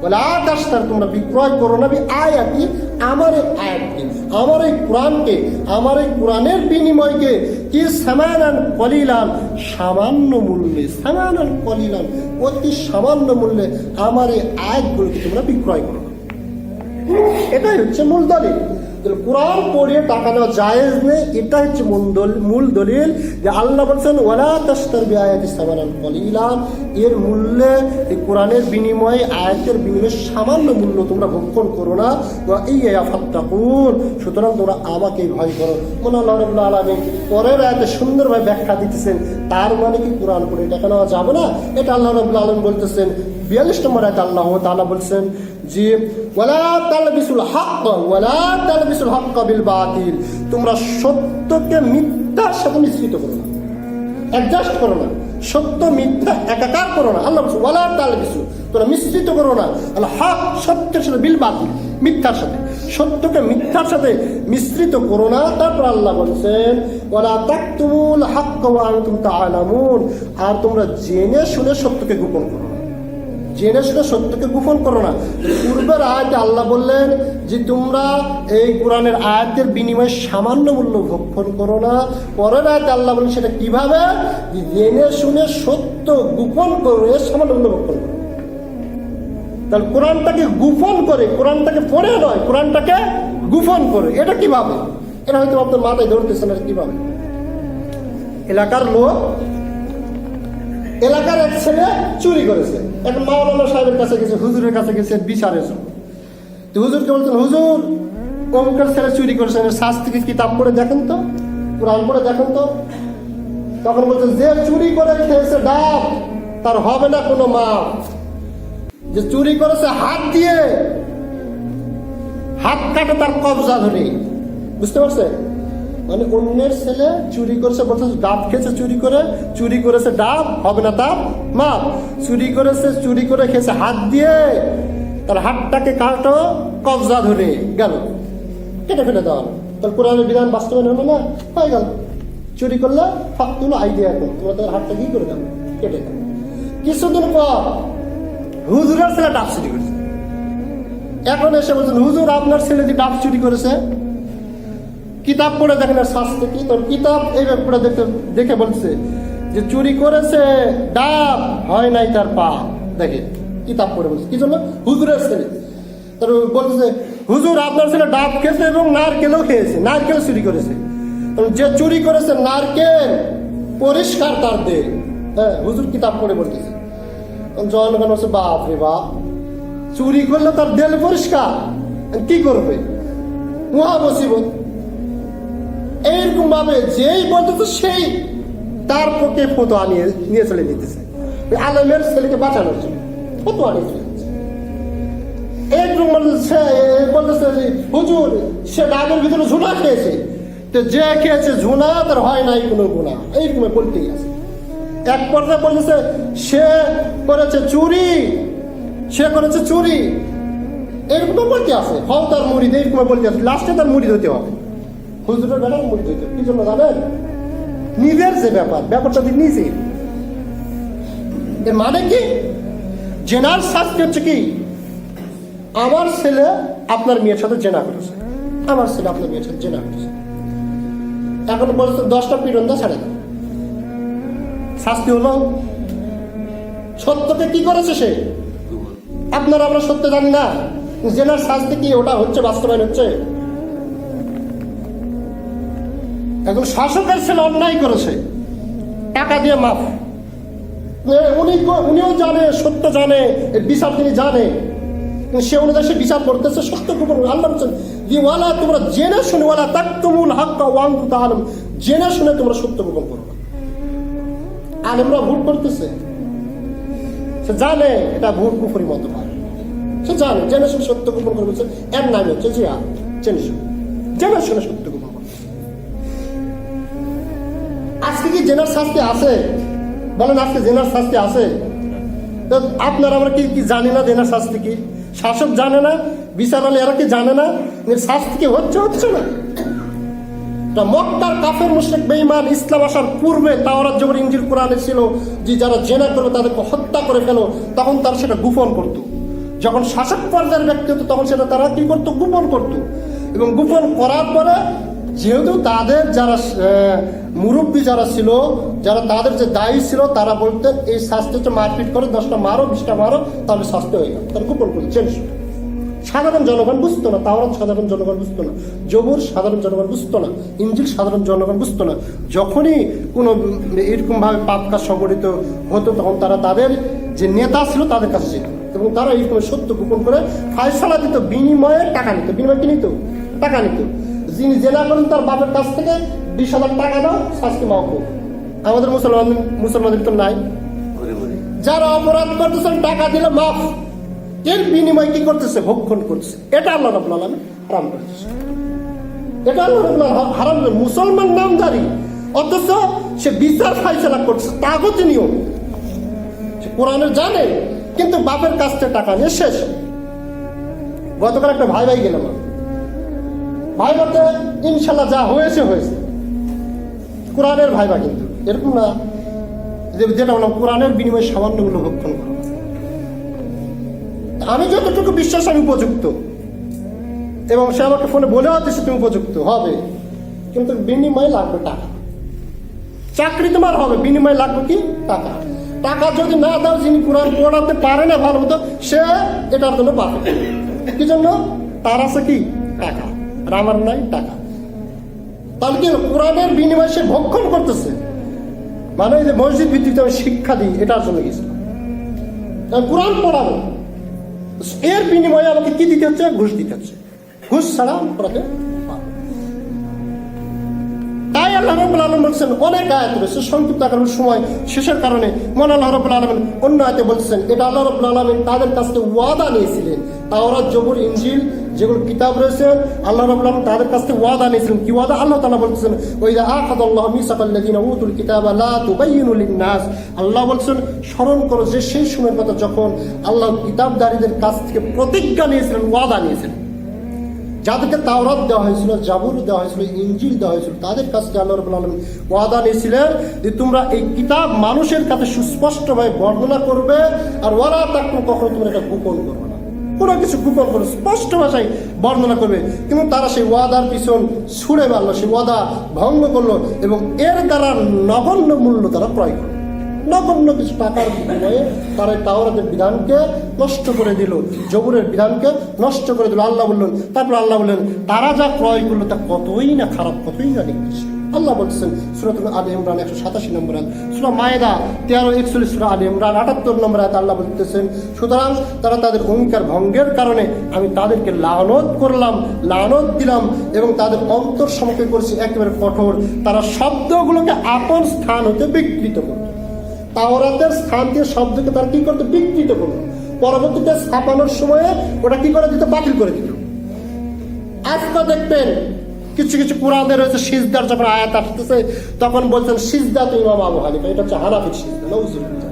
ওয়ালা তাশতার, তোমরা বিক্রয় করো না আয়াতি, আমার এই আয়াতকে, আমার এই কোরআনকে, আমার এই কোরআনের বিনিময়কে কি সামানান কলিলান, সামান্য মূল্যে, সামানান কলিলান, অতি সামান্য মূল্যে আমার এই আয়াতগুলোকে তোমরা বিক্রয় করো। এটাই হচ্ছে মূল দলিল। কোরআন পড়িয়ে টাকা নেওয়া জায়েজ নেই, এটা হচ্ছে মূল দলিল যে আল্লাহ বলছেন ওয়ালা তাশতার বিআয়াতি সামানান কলিলা, এর মূল্যে, এই কোরআনের বিনিময়ে, আয়াতের বিনিময়ে সামান্য মূল্য তোমরা ভক্ষণ করো না। ইয়া ফাত্তাকুন, সুতরাং তোমরা আমাকেই ভয় করো। মনে আল্লাহ রাব্বুল আলামিন পরের আয়াতে সুন্দরভাবে ব্যাখ্যা দিতেছেন, তার মানে কি কোরআন পড়ে টাকা নেওয়া যাবে না? এটা আল্লাহ রাব্বুল আলামিন বলতেছেন 42 নম্বর আয়াতে আল্লাহ তাআলা বলছেন যে ওয়ালা তালবিসুল হক ওয়ালা তালবিসুল হক বিল বাতিল, তোমরা সত্যকে মিথ্যার সাথে মিশ্রিত করো না, অ্যাডজাস্ট করো না, সত্য মিথ্যা একাকার করো না। আল্লাহ বলছে ওয়ালা তালবিসু, তোমরা মিশ্রিত করো না আল্লাহ হক সত্যের সাথে বিল বাতিল, মিথ্যার সাথে, সত্যকে মিথ্যার সাথে মিশ্রিত করো না। তারপর আল্লাহ বলছেন ওয়ালা তাকতুমুল হক ওয়া আনতুম তাআলামুন, আর তোমরা জেনে শুনে সত্যকে গোপন করো না, জেনে শুনে সত্যকে গোপন করো না। পূর্বের আয়াতে আল্লাহ বললেন যে তোমরা এই কোরআনের আয়াতের বিনিময়ে সামান্য মূল্য ভক্ষণ করো না। পরের আয়াতে আল্লাহ বলেন সেটা কিভাবে, জেনে শুনে সত্য গোপন করে সামান্য মূল্য ভক্ষণ করো। তাহলে কোরআনটাকে গোপন করে, কোরআনটাকে পড়ে নয়, কোরআনটাকে গোপন করে, এটা কিভাবে? এটা হয়তো আপনার মাথায় ধরতেছে না কিভাবে। এলাকার লোক, এলাকার এক ছেলে চুরি করেছে, এখন মাওলানা সাহেবের কাছে গেছে, হুজুরের কাছে গেছে বিচারের জন্য। তো হুজুরকে বলছেন হুজুর অমুকের ছেলে চুরি করেছে, শাস্তিকে কিতাব পড়ে দেখেন তো, কোরআন পড়ে দেখেন তো। তখন বলছেন যে চুরি করে খেয়েছে ডাব তার হবে না কোনো মাপ, যে চুরি করেছে হাত দিয়ে, হাত কাটে তার কবজা ধরে। বুঝতে পারছে? মানে অন্যের ছেলে চুরি করেছে, বলছে ডাব খেয়েছে চুরি করেছে ডাব, হবে না তার মাপ। চুরি করেছে, চুরি করে খেয়েছে হাত দিয়ে, তার হাতটাকে কাটো, কবজা ধরে গেল, কেটে ফেলে দেওয়া। তার কোরআনের বিধান বাস্তবায়ন হলো না, হয়ে গেল। চুরি করলে ফাকতুল আইডিয়া এখন তোমরা তার হাতটা কি করে দাও, কেটে দাও। কিছুদিন পর হুজুরের ছেলে ডাব চুরি করেছে। এখন এসে বলছেন হুজুর আপনার ছেলে যে ডাব চুরি করেছে, কিতাব পড়ে দেখেন আর শাস্তি কি। তোর কিতাব এইভাবে পড়ে দেখে বলছে যে চুরি করেছে ডাব, হয় নাই তার পা। দেখে কিতাব পড়ে বলছে, কি জন্য? হুজুরের ছেলে। তার বলছে হুজুর আপনার ছেলে ডাব খেয়েছে এবং নারকেলও খেয়েছে, নারকেল চুরি করেছে। যে চুরি করেছে নারকেল পরিষ্কার তার দেহ। হ্যাঁ, হুজুর কিতাব পড়ে বলতেছে। জনগণ বলছে বাপ রে বাপ, চুরি করলে তার দেহ পরিষ্কার, কি করবে? মহা মুসিবত। এইরকম ভাবে যেই বলতেছে সেই তার পক্ষে ফতোয়া নিয়ে চলে নিতেছে, আলেমের ছেলেকে বাঁচানোর জন্য ফতোয়া নিয়ে চলে যাচ্ছে। এইরকম বলতেছে হুজুর সে ডাবের ভিতরে ঝুনা খেয়েছে, তো যে খেয়েছে ঝুনা তার হয় নাই কোনো গুণা, এইরকম বলতেই আছে। এক পর্যায়ে বলতেছে সে করেছে চুরি, এরকম বলতে আছে। হও তার মুড়িদ, এইরকম বলতে আছে। লাস্টে তার মুড়িদ হতে হবে, হুজুরের বেলা মুড়িদ হতে হবে। কি জন্য জানেন? নিজের যে ব্যাপারটা নিজে। এর মানে কি? জেনার শাস্তি হচ্ছে কি, আমার ছেলে আপনার মেয়ের সাথে জেনা করেছে, আমার ছেলে আপনার মেয়ের সাথে জেনা করেছে। এখন বলছে 10টা পিটন দা ছাড়ে দাও, শাস্তি হলো। সত্যকে কি করেছে সে? আপনারা আমরা সত্য জানি না, জেনার শাস্তি কি ওটা হচ্ছে, বাস্তবায়ন হচ্ছে। এখন শাসকের ছেলে অন্যায় করেছে, টাকা দিয়ে মাফ, উনিও জানে, সত্য জানে, বিচার তিনি জানে, সে অনুযায়ী সে বিচার করতেছে, সত্য গোপন। আল্লাহ বলছেন ওয়ালা তোমরা জেনে শুনে, ওয়ালা তাকতুমুল হাক্কা ওয়া আনতুম তাআলামুন, জেনে শুনে তোমরা সত্য গোপন করো না। আলেমরা ভুল করতেছে, সে জানে এটা ভুল কুফরি মত হয়, সে জানে, জেনে শুনে সত্য গোপন করে বলছে। এর নাম হচ্ছে জিহাদ, জেনে শুনে সত্য গোপন করে। আজকে কি জেনার শাস্তি আছে? বলেন আজকে জেনার শাস্তি আছে? আপনার আমরা কি জানি না জেনার শাস্তি কি? শাসক জানে না, বিচারালয় এরা কি জানে না শাস্তি কি হচ্ছে না? মক্কার কাফের মুশরিক বেঈমান ইসলাম আসার পূর্বে তাওরাত জবর ইনজিল কোরআনে ছিল যে যারা জেনা করবে তাদেরকে হত্যা করে ফেলো, তখন তারা সেটা গোপন করতো। যখন শাসক পর্যায়ের ব্যক্তি হতো তখন সেটা তারা কি করতো, গোপন করত। এবং গোপন করার পরে যেহেতু তাদের যারা মুরব্বী যারা ছিল, যারা তাদের যে দায়ী ছিল, তারা বলতেন এই শাস্তি হচ্ছে মারপিট করে 10টা মারো 20টা মারো, তাহলে শাস্তি হয়ে গেল। তারা গোপন করতো, চেঞ্জ। সাধারণ জনগণ বুঝতো না, তাওরাত সাধারণ জনগণ বুঝতো না, জবুর সাধারণ জনগণ বুঝতো না, ইনজিল সাধারণ জনগণ বুঝতো না। যখনই কোনো এরকম ভাবে পাপ কাজ সংগঠিত হতো তখন তারা তাদের যে নেতা ছিল তাদের কাছে যেত এবং তারা এইরকম সত্য গোপন করে ফায়সালা দিত, বিনিময়ে টাকা নিত। বিনিময়ে কি নিত? টাকা নিত। যিনি জেনা করেন তার বাপের কাছ থেকে 20,000 টাকা দাও, শাস্তি মাহকুম। আমাদের মুসলমানদের তো নাই। যারা অপরাধ করতেছেন টাকা দিলে মাফ, এর বিনিময় কি করতেছে? ভক্ষণ করছে। এটা আল্লাহ রাব্বুল আলামিন হারাম করেছে। এটা আল্লাহ রাব্বুল আলামিন হারাম করে। মুসলমান নামধারী, অথচ সে বিচার ফায়সালা করছে তাগতি নিয়ম, সে কোরআনের জানে, কিন্তু বাপের কাছ থেকে টাকা নিয়ে শেষ। গতকাল একটা ভাই গেলাম, ভাই বলতে ইনশাল্লাহ যা হয়েছে হয়েছে, কোরআনের ভাইবা, কিন্তু এরকম না যেটা বললাম কোরআনের বিনিময়ে সামান্যগুলো ভক্ষণ করা। আমি যতটুকু বিশ্বাস আমি উপযুক্ত, এবং সে আমাকে ফোনে বলে হচ্ছে তুমি উপযুক্ত হবে, কিন্তু বিনিময়ে লাগবে টাকা। চাকরি তোমার হবে, বিনিময়ে লাগবে কি? টাকা। টাকা যদি না দাও, যিনি কোরআন পড়াতে পারে না ভালো মতো, সে এটার জন্য পাবে। কি জন্য? তার আছে কি? টাকা। আর আমার নাই টাকা। তাহলে কি কোরআনের বিনিময়ে সে ভক্ষণ করতেছে। মানে যে মসজিদ ভিত্তিতে আমি শিক্ষা দিই, এটার জন্য গেছিলাম, কোরআন পড়াবো, এর বিনিময়ে আমাকে কি দিতে হচ্ছে? ঘুষ দিতে হচ্ছে। ঘুষ ছাড়া পড়াতে পারবো। তাই আল্লাহ রাব্বুল আলামিন বলছেন, অনেক আয়াত রয়েছে, সংক্ষিপ্ত আকারের সময় শেষের কারণে মহান আল্লাহ রাব্বুল আলামিন অন্য আয়াতে বলছেন, এটা আল্লাহ রাব্বুল আলামিন তাদের কাছ থেকে ওয়াদা নিয়েছিলেন। তাওরাত, জবুর, ইনজিল যেগুলো কিতাব রয়েছে, আল্লাহ রাব্বুল আলামিন তাদের কাছ থেকে ওয়াদা নিয়েছিলেন। কি ওয়াদা? আল্লাহ তাআলা বলছেন, ওয়া ইযা আখাযাল্লাহু মিসাকাল্লাযিনা উতুল কিতাবা লা তুবাইয়িনু লিন-নাস। আল্লাহ বলছেন, স্মরণ করো যে সেই সময়ের কথা যখন আল্লাহ কিতাবদারীদের কাছ থেকে প্রতিজ্ঞা নিয়েছিলেন, ওয়াদা নিয়েছিলেন। যাদেরকে তাওরাত দেওয়া হয়েছিল, জাবুর দেওয়া হয়েছিল, ইনজিল দেওয়া হয়েছিল, তাদের কাছ থেকে আল্লাহ রাব্বুল আলামিন ওয়াদা নিয়েছিলেন যে তোমরা এই কিতাব মানুষের কাছে সুস্পষ্টভাবে বর্ণনা করবে, আর ওয়ালা তাকতুম, কখনো তোমরা এটা গোপন করবে না। কোনো কিছু গোপন করে স্পষ্ট ভাষায় বর্ণনা করবে। কিন্তু তারা সেই ওয়াদার পিছন ছুড়ে মারলো, সেই ওয়াদা ভঙ্গ করলো, এবং এর দ্বারা নগণ্য মূল্য তারা ক্রয় করলো। নগণ্য কিছু টাকার বিনিময়ে তারা তাওরাতের বিধানকে নষ্ট করে দিল, জবুরের বিধানকে নষ্ট করে দিল। আল্লাহ বললেন, তারপর আল্লাহ বললেন, তারা যা ক্রয় করলো তা কতই না খারাপ, কতই না নিকৃষ্ট। আল্লাহ বলছেন সূরা আলে ইমরান 187 নম্বর আয়াত, সূরা মায়েদা 13-41, সূরা আলে ইমরান 78 নম্বর আয়াত আল্লাহ বলতেছেন, সুতরাং তারা তাদের অঙ্গীকার ভঙ্গের কারণে আমি তাদেরকে লানত করলাম, লানত দিলাম, এবং তাদের অন্তর সম্মুখে করেছি একেবারে কঠোর। তারা শব্দগুলোকে আপন স্থান হতে বিকৃত করত। তাওরাতের স্থান দিয়ে শব্দকে তারা কি করতো? বিকৃত করতো। পরবর্তীতে ছাপানোর সময়ে ওটা কি করে দিত? বাতিল করে দিত। আজকে দেখবেন কিছু কিছু কোরআনে রয়েছে, সিজদার যখন আয়াত আসতেছে তখন বলছেন সিজদা তো ইমাম আবু হানিফা, এটা হচ্ছে হানাফির সিজদা। নাউজুবিল্লাহ।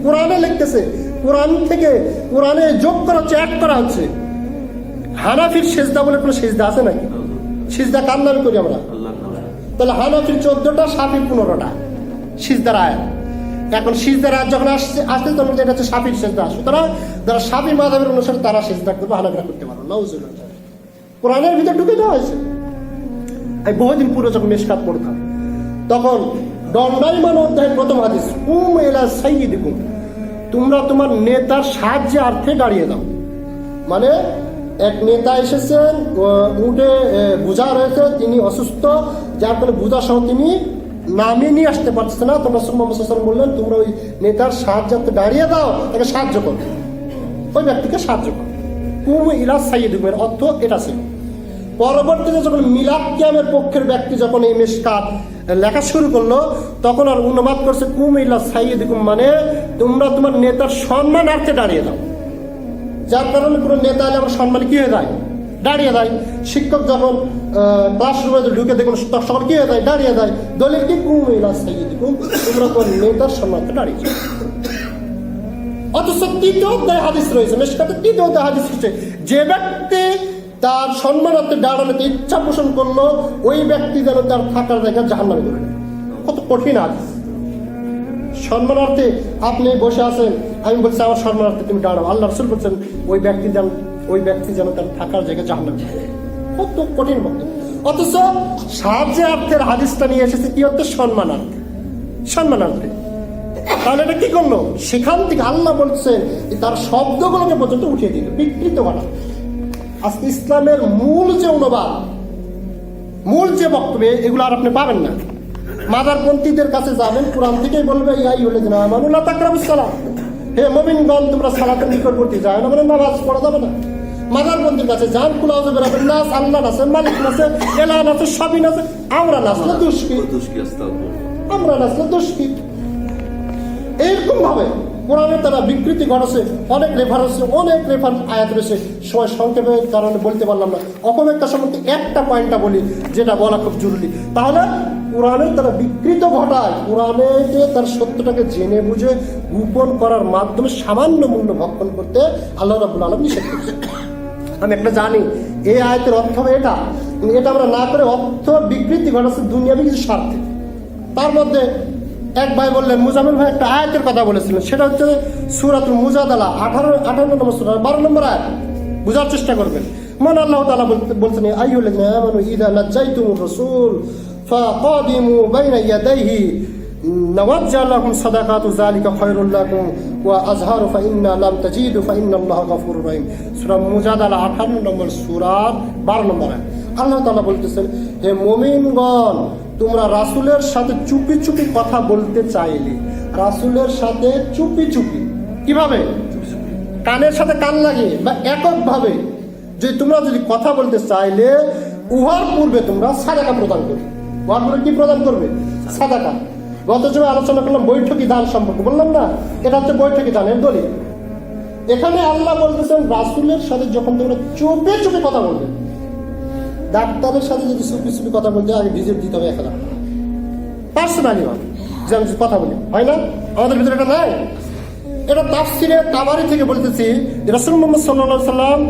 কোরআনে লিখতেছে, কোরআন থেকে কোরআনে যোগ করা হচ্ছে, অ্যাড করা হচ্ছে। হানাফির সিজদা বলে কোনো সিজদা আছে নাকি? সিজদা কার নামে করি আমরা? তাহলে হানাফির 14টা, শাফির 15টা সিজদার আয়াত। এখন সিজদার আয়াত যখন আসছে তখন এটা হচ্ছে শাফির সিজদা। সুতরাং যারা শাফি মাযহাবের অনুসারে তারা সিজদা করবে, হানাফিরা করতে পারবে। নাউজুবিল্লাহ। কোরআনের ভিতরে ঢুকে দেওয়া হয়েছে। এই বহুদিন পুরো যখন মিশকাত পড়তাম তখন দণ্ডায়মান অধ্যায়ের প্রথম হাদিস, কুম ইলা সাইয়্যিদিকুম, তোমরা তোমার নেতার সাহায্যে আর্থে দাঁড়িয়ে দাও। মানে এক নেতা এসেছেন, উঠে বোঝা রয়েছে, তিনি অসুস্থ, যার ফলে বোঝা সহ তিনি নামিয়ে নিয়ে আসতে পারছে না। তোমরা সাল্লাল্লাহু বললেন তোমরা ওই নেতার সাহায্যে দাঁড়িয়ে দাও, তাকে সাহায্য করো, ওই ব্যক্তিকে সাহায্য করো। কুম ইলা সাইয়্যিদিকুম এর অর্থ এটা ছিল। পরবর্তীতে যখন মিলাদ কিয়ামের পক্ষের ব্যক্তি যখন এই মিশকাত লেখা শুরু করলো তখন আর অনুবাদ করছে কুম ইলা সাইয়্যিদিকুম, মানে তোমরা তোমার নেতার সম্মানার্থে দাঁড়িয়ে দাও। যার কারণে কোনো নেতা এলে আমার সম্মান কি হয়ে যায়? দাঁড়িয়ে যায়। শিক্ষক যখন ক্লাসরুমে ঢুকে দেখুন সকল কি হয়ে যায়? দাঁড়িয়ে যায়। দলিল কি? কুম ইলা সাইয়্যিদিকুম, তোমরা তোমার নেতার সম্মানার্থে দাঁড়িয়ে যাও। অথচ তৃতীয় অধ্যায় হাদিস রয়েছে, মিশকাতের তৃতীয় অধ্যায় হাদিস রয়েছে, যে ব্যক্তি তার সম্মানার্থে দাঁড়ানোতে ইচ্ছা পোষণ করলো ওই ব্যক্তি যেন তার থাকার জায়গা জাহান্নামে করে। কত কঠিন হাদিস। সম্মানার্থে আপনি বসে আছেন, আমি বলছি আমার সম্মানার্থে তুমি দাঁড়াও, আল্লাহ রাসূল বলছেন ওই ব্যক্তি যেন তার থাকার জায়গায় জাহান্নামে যায়। কত কঠিন বক্তব্য। অথচ সাহায্যার্থের হাদিসটা নিয়ে এসেছে কি অর্থে? সম্মানার্থে। তাহলে এটা কি করলো? সেখান থেকে আল্লাহ বলছেন তার শব্দগুলোকে পর্যন্ত উঠিয়ে দিল, বিকৃত করা। আজকে ইসলামের মূল যে অনুবাদ, মূল যে বক্তব্য, এগুলো আর আপনি পাবেন না। মাদারপন্থীদের কাছে যাবেন, কোরআন থেকেই বলবে হে মুমিনগণ তোমরা সালাতের নিকটবর্তী যায় না, মানে নামাজ পড়া যাবে না। মাদারপন্থীর কাছে যান, কুলাউযু বিরাব্বিন নাস, আল্লাহ আছে, মালিক আছে, এলান আছে, সবিন আছে, আমরা নাচলে দুষ্কি, আমরা নাচলে দুষ্কি। এইরকম ভাবে কোরআনে তারা বিকৃতি ঘটেছে। অনেক রেফার আয়াত রয়েছে, সময় সংক্ষেপের কারণে বলতে পারলাম না। অপব্যাখ্যা সম্বন্ধে একটা পয়েন্টটা বলি, যেটা বলা খুব জরুরি। তাহলে কোরআনে তারা বিকৃত ঘটায়, কোরআনে তার সত্যটাকে জেনে বুঝে গোপন করার মাধ্যমে সামান্য মূল্য ভক্ষণ করতে আল্লাহ রাব্বুল আলামিন নিষেধ করেছে। আমি একটা জানি এই আয়াতের অর্থ হবে এটা আমরা না করে অর্থ বিকৃতি ঘটাচ্ছে দুনিয়াবি কিছু স্বার্থে। তার মধ্যে এক ভাই বললেন, মুজামিল ভাই একটা আয়াতের কথা বলেছিলেন, সেটা হচ্ছে সূরাতুল মুজাদালা 58 নম্বর সূরা 12 নম্বর আয়াত। বুঝার চেষ্টা করবেন। মানে আল্লাহ তাআলা বলছেন আইয়ুহাল্লাযীনা আমানু ইযা নাজাইতুমুর রাসূল ফাকাদিমু বাইনা ইয়াদাইহি নাওয়াজ্জালাকুম সাদাকাতু যালিকা খায়রুল লাকুম ওয়া আযহারু ফাইন্না লাম তাজিদু ফাইন্নাল্লাহা গফুরুর রহিম। সূরা মুজাদালা 58 নম্বর সূরা 12 নম্বর আয়াত। আল্লাহ তাআলা বলতেছেন, হে মুমিনগণ তোমরা রাসূলের সাথে চুপি চুপি কথা বলতে চাইলে, রাসূলের সাথে চুপি চুপি, কিভাবে? কানের সাথে কান লাগিয়ে বা এককভাবে তোমরা যদি কথা বলতে চাইলে উহার পূর্বে তোমরা সাদাকা প্রদান করবে। উহার পূর্বে কি প্রদান করবে? সাদাকা। গত জমে আলোচনা করলাম বৈঠকি দান সম্পর্কে, বললাম না? এটা হচ্ছে বৈঠকি দানের দলিল। এখানে আল্লাহ বলতেছেন রাসূলের সাথে যখন তোমরা চুপে চুপে কথা বলবে, ডাক্তারের সাথে যদি চুপি চুপি কথা বলতে আগে ভিজিট দিতে হবে 1000 টাকা পার্সোনালি, যে আমি কথা বলি, হয় না? আমাদের ভিতরে এটা নাই। এটা তাফসিরে তাবারি থেকে বলতেছি, রাসূল মুহাম্মদ সাল্লাল্লাহু আলাইহি ওয়াসাল্লাম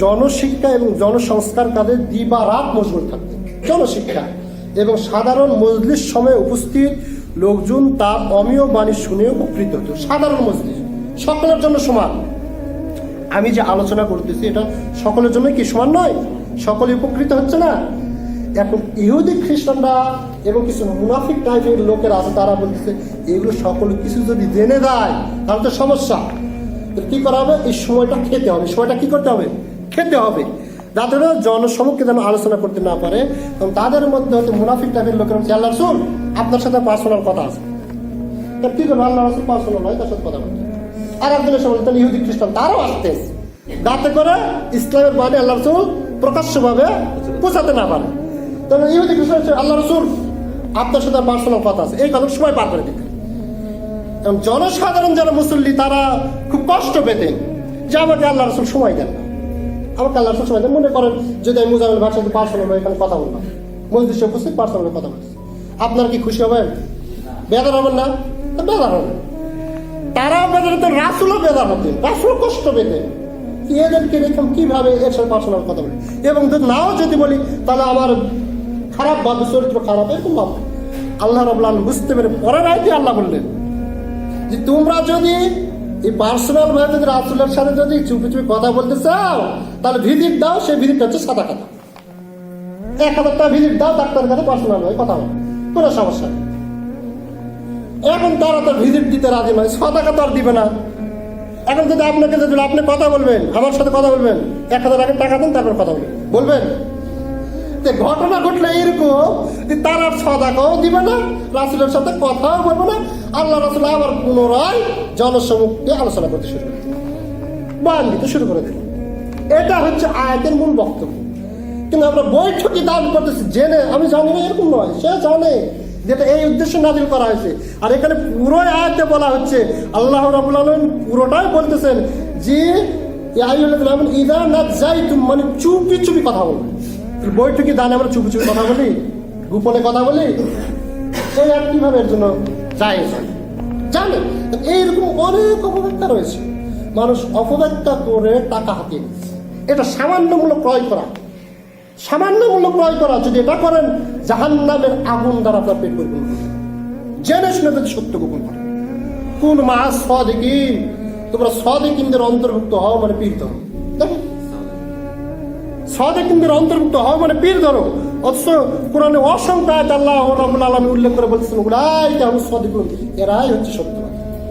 জনশিক্ষা এবং জনসংস্কার কাজে দিবারাত মশগুল থাকতেন। জনশিক্ষা এবং সাধারণ মজলিস সময় উপস্থিত লোকজন তার অমীয় বাণী শুনে উপকৃত হতো। সাধারণ মজলিস সকলের জন্য সমান। আমি যে আলোচনা করতেছি এটা সকলের জন্য কি সমান নয়? সকলে উপকৃত হচ্ছে না? এখন ইহুদি খ্রিস্টানরা এবং কিছু মুনাফিক টাইপের লোকেরা আছে, তারা বলতেছে এগুলো সকল কিছু যদি জেনে দেয় তাহলে তো সমস্যা। কি করা হবে? এই সময়টা খেতে হবে। সময়টা কি করতে হবে? খেতে হবে, যাতে জনসমক্ষে যেন আলোচনা করতে না পারে। কারণ তাদের মধ্যে হয়তো মুনাফিক টাইপের লোকেরা বলছে, আল্লাহ রাসূল আপনার সাথে পার্সোনাল কথা আছে। কি করবো? আল্লাহ রাসূল পার্সোনাল হয়, তার সাথে কথা বলতে। আর একজনের সময় ইহুদি খ্রিস্টান তারাও আসতে, যাতে করে ইসলামের বাণী আল্লাহ রাসূল প্রকাশ্যভাবে পৌঁছাতে না পারে। তবে ইহুদি খ্রিস্টান আল্লাহ রাসূল আপনার সাথে পার্সোনাল কথা আছে, এই কথা সময় পার করে দিতেন। এবং জনসাধারণ যারা মুসল্লি তারা খুব কষ্ট পেতেন যে আমাকে আল্লাহ রাসূল সময় দেন না, আমাকে আল্লাহ রাসূল সময় দেন। মনে করেন যদি আমি মুজামিল ভাইয়ের সাথে পার্সোনাল এখানে কথা বললাম, মজলিসে উপস্থিত পার্সোনাল কথা বলছি, আপনার কি খুশি হবেন? বেজার হবেন না? বেজার হবেন। তারা বেজার হতেন, রাসূলও বেজার হতেন, রাসূল কষ্ট পেতেন। এদেরকে দেখুন কিভাবে এর সাথে পার্সোনাল কথা বলি, এবং নাও যদি বলি তাহলে আমার খারাপ ভাবে চরিত্র খারাপ, এরকম ভাব। আল্লাহ রাব্বুল আলামিন বুঝতে পেরে পরের আয়াতে আল্লাহ বললেন যে তোমরা যদি এই পার্সোনাল ভাবে যদি রাসূলের সাথে যদি চুপি চুপি কথা বলতে চাও তাহলে ভিজিট দাও। সেই ভিজিট হচ্ছে সাদা কথা। 1000 টাকা ভিজিট দাও, ডাক্তারের কাছে পার্সোনাল ভাবে কথা বলো, কোনো সমস্যা নেই। এখন তারা তো ভিজিট দিতে রাজি নয়, সাদা তো আর দিবে না। এখন যদি আপনাকে যদি আপনি কথা বলবেন, আমার সাথে কথা বলবেন, 1000 আগে টাকা দেন, তারপর কথা বলবেন। ঘটনা ঘটলে এরকম তার আর সাদাকাও দিবে না, রাসূলের সাথে কথাও বলবে না। আল্লাহ রাসূল আবার পুনরায় জনসমক্ষে আলোচনা করতে শুরু করে দিলেন, বয়ান দিতে শুরু করে দিলেন। এটা হচ্ছে আয়াতের মূল বক্তব্য। কিন্তু আমরা বৈঠকি দান করতেছি জেনে, আমি জানি না এরকম নয়, সে জানে যেটা এই উদ্দেশ্যে নাযিল করা হয়েছে। আর এখানে পুরো আয়াতে বলা হচ্ছে, আল্লাহ রাব্বুল আলামিন পুরোটাই বলতেছেন যে ইযা নাজাইতুম, মানে চুপি চুপি কথা বলবে। বৈঠকি দানে আমরা চুপি চুপি কথা বলি, গোপনে কথা বলি, এই আর কিভাবে এর জন্য যায় জানে। এইরকম অনেক অপব্যাখ্যা রয়েছে। মানুষ অপব্যাখ্যা করে টাকা হাতিয়ে নিচ্ছে। এটা সামান্য মূল্য ক্রয় করা, সামান্য মূল্য ক্রয় করা। যদি এটা করেন জাহান্নামের আগুন দ্বারা আপনার পেট পরিপূর্ণ হবে। জেনে শুনে যদি সত্য গোপন করেন, কোন মা সাদিকি, তোমরা সাদিকিনদের অন্তর্ভুক্ত হও মানে পীর ধরো। দেখো সাদিকিনদের অন্তর্ভুক্ত হও মানে পীর ধরো। অথচ কোরআনে অসংখ্য আয়াত আল্লাহ রাব্বুল আলামিন উল্লেখ করে বলছেন উলাইকা হুমুস সাদিকুন, এরাই হচ্ছে সত্যবাদী।